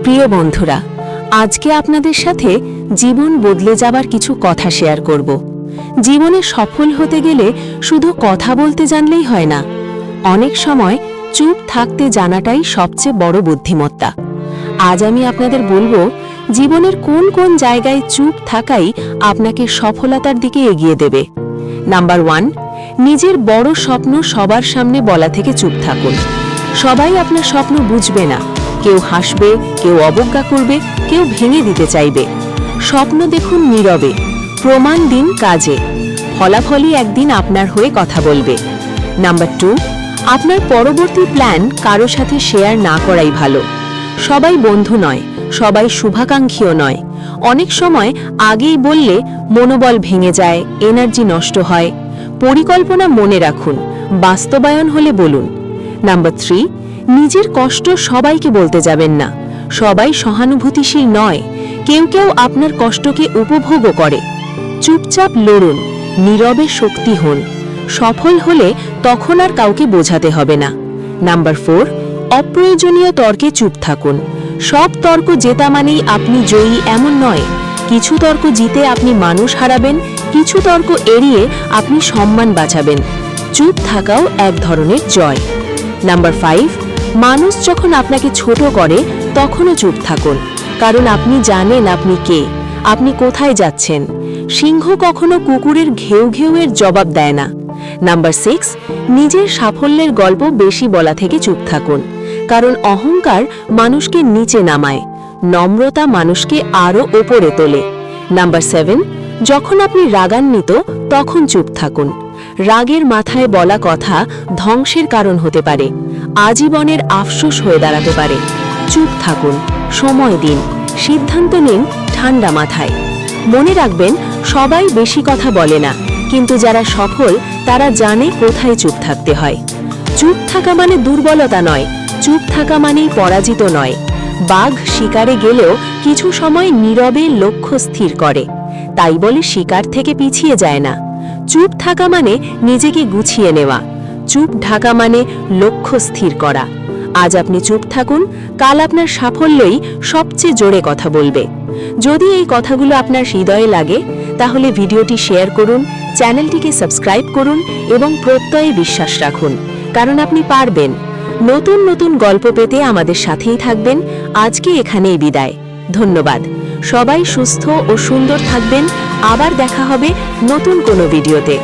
প্রিয় বন্ধুরা, আজকে আপনাদের সাথে জীবন বদলে যাবার কিছু কথা শেয়ার করব। জীবনে সফল হতে গেলে শুধু কথা বলতে জানলেই হয় না, অনেক সময় চুপ থাকতে জানাটাই সবচেয়ে বড় বুদ্ধিমত্তা। আজ আমি আপনাদের বলবো জীবনের কোন কোন জায়গায় চুপ থাকাই আপনাকে সফলতার দিকে এগিয়ে দেবে। নাম্বার 1, নিজের বড় স্বপ্ন সবার সামনে বলা থেকে চুপ থাকুন। সবাই আপনার স্বপ্ন বুঝবে না, কেউ হাসবে, কেউ অবজ্ঞা করবে, কেউ ভেঙে দিতে চাইবে। স্বপ্ন দেখুন নীরবে, প্রমাণ দিন কাজে, ফলাফলই একদিন আপনার হয়ে কথা বলবে। নাম্বার 2, আপনার পরবর্তী প্ল্যান কারো সাথে শেয়ার না করাই ভালো। সবাই বন্ধু নয়, সবাই শুভাকাঙ্ক্ষীও নয়। অনেক সময় আগেই বললে মনোবল ভেঙে যায়, এনার্জি নষ্ট হয়। পরিকল্পনা মনে রাখুন, বাস্তবায়ন হলে বলুন। নাম্বার 3, নিজের কষ্ট সবাইকে বলতে যাবেন না। সবাই সহানুভূতিশীল নয়, কেউ কেউ আপনার কষ্টকে উপভোগও করে। চুপচাপ লড়ুন, নীরবে শক্তি হন। সফল হলে তখন আর কাউকে বোঝাতে হবে না। নাম্বার 4, অপ্রয়োজনীয় তর্কে চুপ থাকুন। সব তর্ক জেতা মানেই আপনি জয়ী এমন নয়। কিছু তর্ক জিতে আপনি মানুষ হারাবেন, কিছু তর্ক এড়িয়ে আপনি সম্মান বাঁচাবেন। চুপ থাকাও এক ধরনের জয়। নাম্বার 5, মানুষ যখন আপনাকে ছোট করে তখনও চুপ থাকুন, কারণ আপনি জানেন আপনি কে, আপনি কোথায় যাচ্ছেন। সিংহ কখনো কুকুরের ঘেউ ঘেউয়ের জবাব দেয় না। নাম্বার 6, নিজের সাফল্যের গল্প বেশি বলা থেকে চুপ থাকুন, কারণ অহংকার মানুষকে নিচে নামায়, নম্রতা মানুষকে আরও ওপরে তোলে। নাম্বার 7, যখন আপনি রাগান্বিত তখন চুপ থাকুন। রাগের মাথায় বলা কথা ধ্বংসের কারণ হতে পারে, আজীবনের আফসোস হয়ে দাঁড়াতে পারে। চুপ থাকুন, সময় দিন, সিদ্ধান্ত নিন ঠান্ডা মাথায়। মনে রাখবেন, সবাই বেশি কথা বলে না, কিন্তু যারা সফল তারা জানে কোথায় চুপ থাকতে হয়। চুপ থাকা মানে দুর্বলতা নয়, চুপ থাকা মানেই পরাজিত নয়। বাঘ শিকারে গেলেও কিছু সময় নীরবে লক্ষ্য স্থির করে, তাই বলে শিকার থেকে পিছিয়ে যায় না। চুপ থাকা মানে নিজেকে গুছিয়ে নেওয়া, চুপ ঢাকা মানে লক্ষ্য স্থির করা। আজ আপনি চুপ থাকুন, কাল আপনার সাফল্যই সবচেয়ে জোরে কথা বলবে। যদি এই কথাগুলো আপনার হৃদয়ে লাগে তাহলে ভিডিওটি শেয়ার করুন, চ্যানেলটিকে সাবস্ক্রাইব করুন এবং প্রত্যয়ে বিশ্বাস রাখুন, কারণ আপনি পারবেন। নতুন নতুন গল্প পেতে আমাদের সাথেই থাকবেন। আজকে এখানেই বিদায়, ধন্যবাদ। সবাই সুস্থ ও সুন্দর থাকবেন। আবার দেখা হবে নতুন কোনো ভিডিওতে।